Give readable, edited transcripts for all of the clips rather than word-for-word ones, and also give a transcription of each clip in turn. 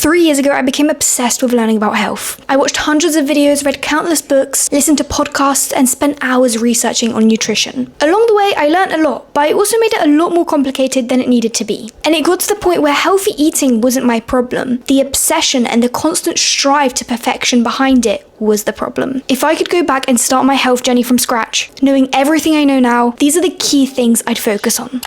3 years ago, I became obsessed with learning about health. I watched hundreds of videos, read countless books, listened to podcasts, and spent hours researching on nutrition. Along the way, I learned a lot, but I also made it a lot more complicated than it needed to be. And it got to the point where healthy eating wasn't my problem. The obsession and the constant strive to perfection behind it was the problem. If I could go back and start my health journey from scratch, knowing everything I know now, these are the key things I'd focus on.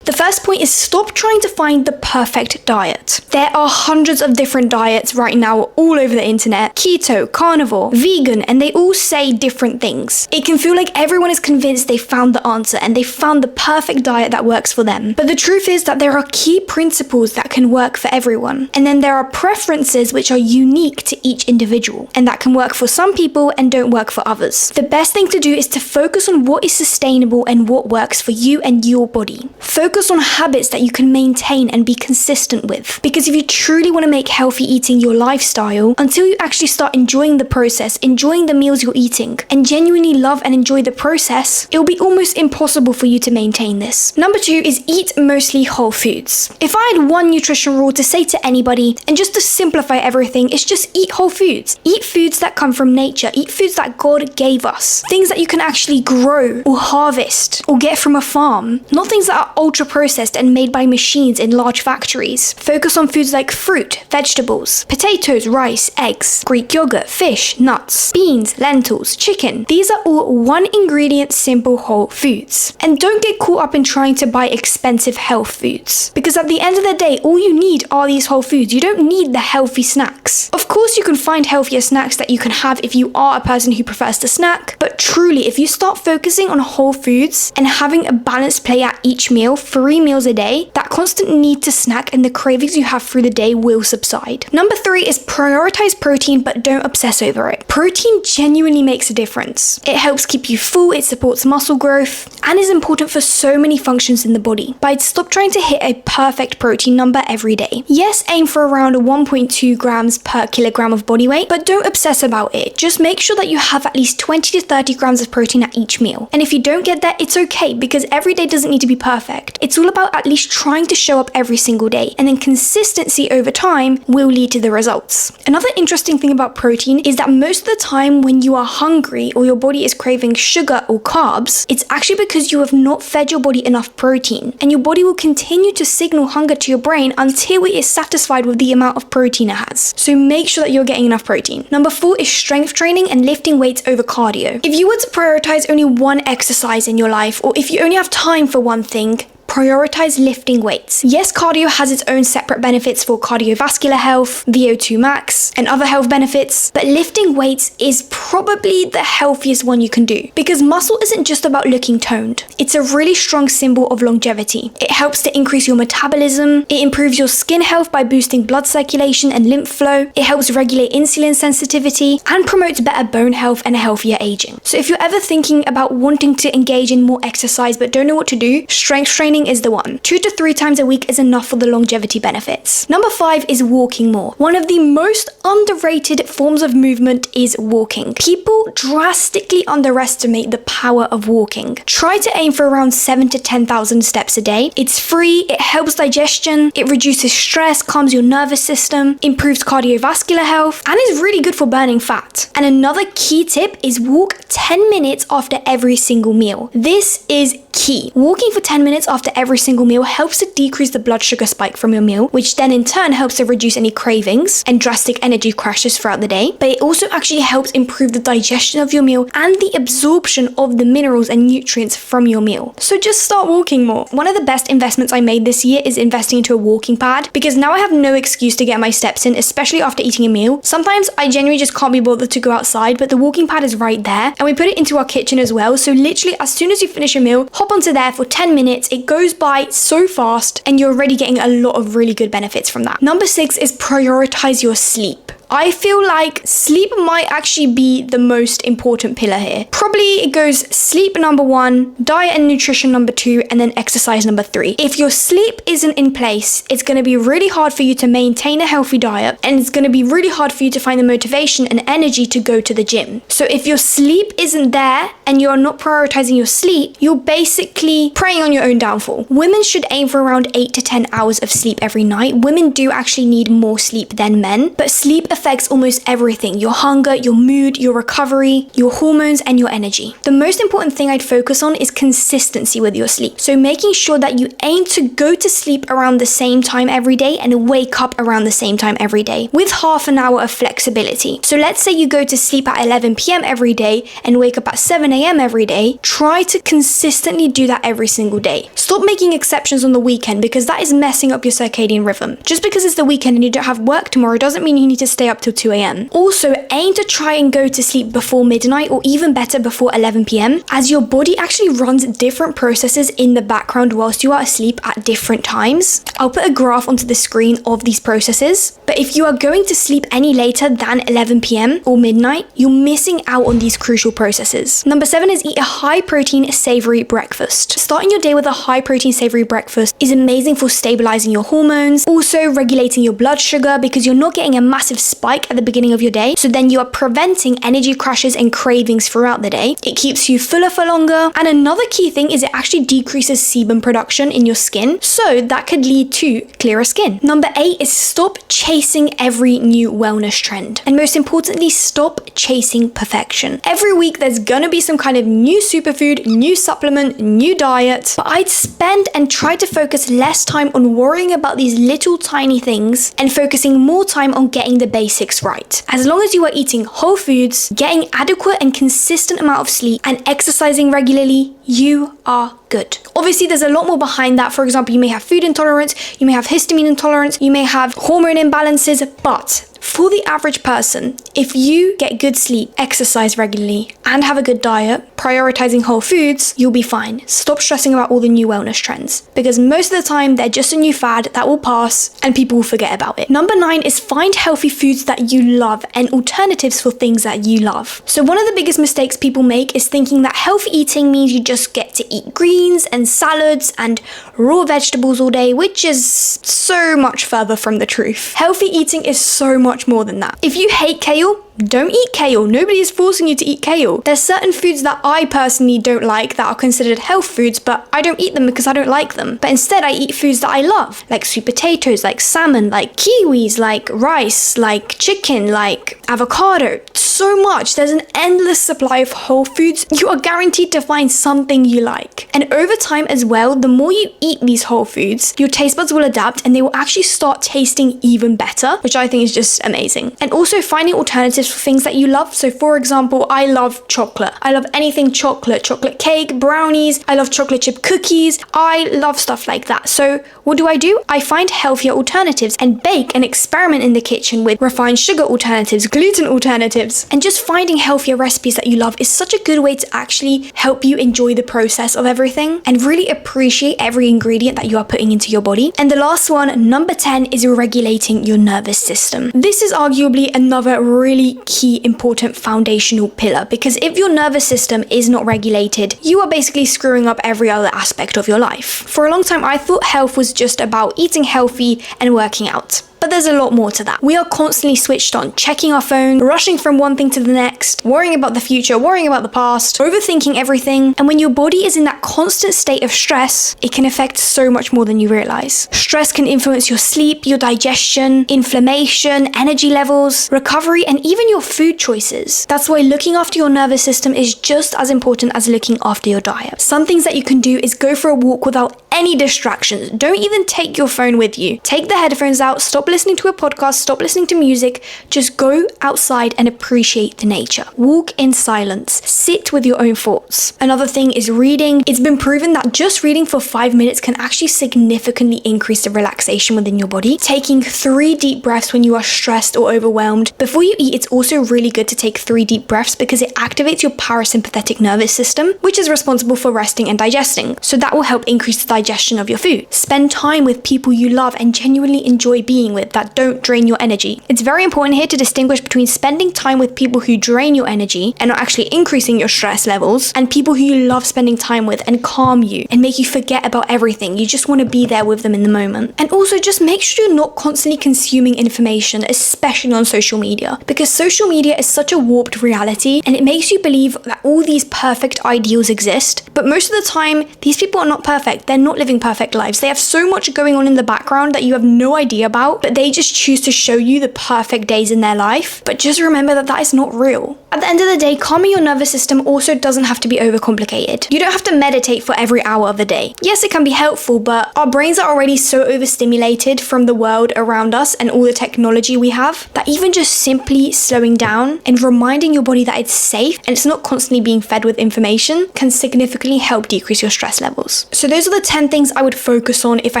The first point is stop trying to find the perfect diet. There are hundreds of different diets right now all over the internet. Keto, carnivore, vegan, and they all say different things. It can feel like everyone is convinced they found the answer and they found the perfect diet that works for them. But the truth is that there are key principles that can work for everyone. And then there are preferences which are unique to each individual and that can work for some people and don't work for others. The best thing to do is to focus on what is sustainable and what works for you and your body. Focus on habits that you can maintain and be consistent with. Because if you truly want to make healthy eating your lifestyle, until you actually start enjoying the process, enjoying the meals you're eating, and genuinely love and enjoy the process, it will be almost impossible for you to maintain this. Number 2 is eat mostly whole foods. If I had one nutrition rule to say to anybody, and just to simplify everything, it's just eat whole foods. Eat foods that come from nature. Eat foods that God gave us. Things that you can actually grow or harvest or get from a farm. Not things that are ultra processed and made by machines in large factories. Focus on foods like fruit, vegetables, potatoes, rice, eggs, Greek yogurt, fish, nuts, beans, lentils, chicken. These are all one ingredient simple whole foods. And don't get caught up in trying to buy expensive health foods. Because at the end of the day, all you need are these whole foods. You don't need the healthy snacks. Of course, you can find healthier snacks that you can have if you are a person who prefers to snack. But truly, if you start focusing on whole foods and having a balanced plate at each meal, 3 meals a day, that constant need to snack and the cravings you have through the day will subside. Number 3 is prioritize protein, but don't obsess over it. Protein genuinely makes a difference. It helps keep you full, it supports muscle growth, and is important for so many functions in the body. But I'd stop trying to hit a perfect protein number every day. Yes, aim for around 1.2 grams per kilogram of body weight, but don't obsess about it. Just make sure that you have at least 20 to 30 grams of protein at each meal. And if you don't get that, it's okay, because every day doesn't need to be perfect. It's all about at least trying to show up every single day, and then consistency over time will lead to the results. Another interesting thing about protein is that most of the time when you are hungry or your body is craving sugar or carbs, it's actually because you have not fed your body enough protein, and your body will continue to signal hunger to your brain until it is satisfied with the amount of protein it has. So make sure that you're getting enough protein. Number 4 is strength training and lifting weights over cardio. If you were to prioritize only one exercise in your life, or if you only have time for one thing, prioritize lifting weights. Yes, cardio has its own separate benefits for cardiovascular health, VO2 max, and other health benefits, but lifting weights is probably the healthiest one you can do, because muscle isn't just about looking toned. It's a really strong symbol of longevity. It helps to increase your metabolism, it improves your skin health by boosting blood circulation and lymph flow, it helps regulate insulin sensitivity, and promotes better bone health and healthier aging. So if you're ever thinking about wanting to engage in more exercise but don't know what to do, strength training is the one. 2 to 3 times a week is enough for the longevity benefits. Number 5 is walking more. One of the most underrated forms of movement is walking. People drastically underestimate the power of walking. Try to aim for around 7 to 10,000 steps a day. It's free, it helps digestion, it reduces stress, calms your nervous system, improves cardiovascular health, and is really good for burning fat. And another key tip is walk 10 minutes after every single meal. This is key. Walking for 10 minutes after every single meal helps to decrease the blood sugar spike from your meal, which then in turn helps to reduce any cravings and drastic energy crashes throughout the day. But it also actually helps improve the digestion of your meal and the absorption of the minerals and nutrients from your meal. So just start walking more. One of the best investments I made this year is investing into a walking pad, because now I have no excuse to get my steps in, especially after eating a meal. Sometimes I genuinely just can't be bothered to go outside, but the walking pad is right there, and we put it into our kitchen as well. So literally as soon as you finish a meal, hop onto there for 10 minutes. It goes by so fast and you're already getting a lot of really good benefits from that. Number 6 is prioritize your sleep. I feel like sleep might actually be the most important pillar here. Probably it goes sleep number 1, diet and nutrition number 2, and then exercise number 3. If your sleep isn't in place, it's going to be really hard for you to maintain a healthy diet, and it's going to be really hard for you to find the motivation and energy to go to the gym. So if your sleep isn't there and you're not prioritizing your sleep, you're basically preying on your own downfall. Women should aim for around 8 to 10 hours of sleep every night. Women do actually need more sleep than men, but sleep affects almost everything: your hunger, your mood, your recovery, your hormones, and your energy. The most important thing I'd focus on is consistency with your sleep. So making sure that you aim to go to sleep around the same time every day and wake up around the same time every day, with half an hour of flexibility. So let's say you go to sleep at 11 p.m. every day and wake up at 7 a.m. every day. Try to consistently do that every single day. Stop making exceptions on the weekend, because that is messing up your circadian rhythm. Just because it's the weekend and you don't have work tomorrow doesn't mean you need to stay up till 2 a.m. Also, aim to try and go to sleep before midnight, or even better, before 11 p.m., as your body actually runs different processes in the background whilst you are asleep at different times. I'll put a graph onto the screen of these processes, but if you are going to sleep any later than 11 p.m. or midnight, you're missing out on these crucial processes. Number 7 is eat a high protein savory breakfast. Starting your day with a high protein savory breakfast is amazing for stabilizing your hormones, also regulating your blood sugar, because you're not getting a massive spike at the beginning of your day, so then you are preventing energy crashes and cravings throughout the day. It keeps you fuller for longer, and another key thing is it actually decreases sebum production in your skin, so that could lead to clearer skin. Number 8 is stop chasing every new wellness trend, and most importantly, stop chasing perfection. Every week there's gonna be some kind of new superfood, new supplement, new diet, but I'd spend and try to focus less time on worrying about these little tiny things and focusing more time on getting the basics right. As long as you are eating whole foods, getting adequate and consistent amount of sleep, and exercising regularly, you are good. Obviously, there's a lot more behind that. For example, you may have food intolerance, you may have histamine intolerance, you may have hormone imbalances, but for the average person, if you get good sleep, exercise regularly, and have a good diet, prioritizing whole foods, you'll be fine. Stop stressing about all the new wellness trends, because most of the time they're just a new fad that will pass and people will forget about it. Number 9 is find healthy foods that you love and alternatives for things that you love. So one of the biggest mistakes people make is thinking that healthy eating means you just get to eat greens and salads and raw vegetables all day, which is so much further from the truth. Healthy eating is so much more than that. If you hate kale, don't eat kale. Nobody is forcing you to eat kale. There's certain foods that I personally don't like that are considered health foods, but I don't eat them because I don't like them. But instead I eat foods that I love, like sweet potatoes, like salmon, like kiwis, like rice, like chicken, like avocado. So much. There's an endless supply of whole foods. You are guaranteed to find something you like. And over time as well, the more you eat these whole foods, your taste buds will adapt and they will actually start tasting even better, which I think is just amazing. And also finding alternatives for things that you love. So for example, I love chocolate. I love anything chocolate cake, brownies. I love chocolate chip cookies. I love stuff like that. So what do? I find healthier alternatives and bake and experiment in the kitchen with refined sugar alternatives, gluten alternatives, and just finding healthier recipes that you love is such a good way to actually help you enjoy the process of everything and really appreciate every ingredient that you are putting into your body. And the last one, number 10, is regulating your nervous system. This is arguably another really key, important foundational pillar, because if your nervous system is not regulated, you are basically screwing up every other aspect of your life. For a long time, I thought health was just about eating healthy and working out. But there's a lot more to that. We are constantly switched on, checking our phone, rushing from one thing to the next, worrying about the future, worrying about the past, overthinking everything. And when your body is in that constant state of stress, it can affect so much more than you realize. Stress can influence your sleep, your digestion, inflammation, energy levels, recovery, and even your food choices. That's why looking after your nervous system is just as important as looking after your diet. Some things that you can do is go for a walk without any distractions. Don't even take your phone with you. Take the headphones out, stop listening to a podcast, stop listening to music, just go outside and appreciate the nature. Walk in silence, sit with your own thoughts. Another thing is reading. It's been proven that just reading for 5 minutes can actually significantly increase the relaxation within your body. Taking 3 deep breaths when you are stressed or overwhelmed. Before you eat, it's also really good to take 3 deep breaths because it activates your parasympathetic nervous system, which is responsible for resting and digesting. So that will help increase the digestion of your food. Spend time with people you love and genuinely enjoy being with. with that don't drain your energy. It's very important here to distinguish between spending time with people who drain your energy and are actually increasing your stress levels, and people who you love spending time with and calm you and make you forget about everything. You just want to be there with them in the moment. And also just make sure you're not constantly consuming information, especially on social media, because social media is such a warped reality and it makes you believe that all these perfect ideals exist. But most of the time, these people are not perfect. They're not living perfect lives. They have so much going on in the background that you have no idea about, but they just choose to show you the perfect days in their life. But just remember that that is not real. At the end of the day, calming your nervous system also doesn't have to be overcomplicated. You don't have to meditate for every hour of the day. Yes, it can be helpful, but our brains are already so overstimulated from the world around us and all the technology we have that even just simply slowing down and reminding your body that it's safe and it's not constantly being fed with information can significantly help decrease your stress levels. So those are the 10 things I would focus on if I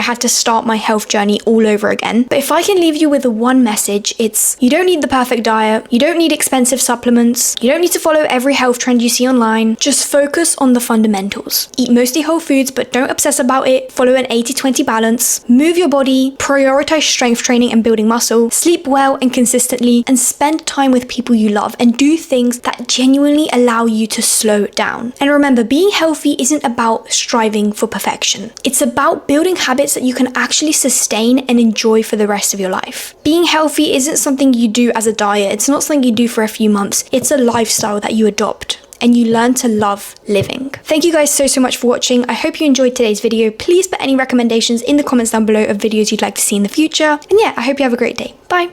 had to start my health journey all over again. But if I can leave you with the one message, it's you don't need the perfect diet, you don't need expensive supplements, you don't need to follow every health trend you see online. Just focus on the fundamentals. Eat mostly whole foods, but don't obsess about it. Follow an 80-20 balance. Move your body, prioritize strength training and building muscle, sleep well and consistently, and spend time with people you love and do things that genuinely allow you to slow down. And remember, being healthy isn't about striving for perfection. It's about building habits that you can actually sustain and enjoy for the rest of your life. Being healthy isn't something you do as a diet. It's not something you do for a few months. It's a lifestyle that you adopt and you learn to love living. Thank you guys so much for watching. I hope you enjoyed today's video. Please put any recommendations in the comments down below of videos you'd like to see in the future. And yeah, I hope you have a great day. Bye.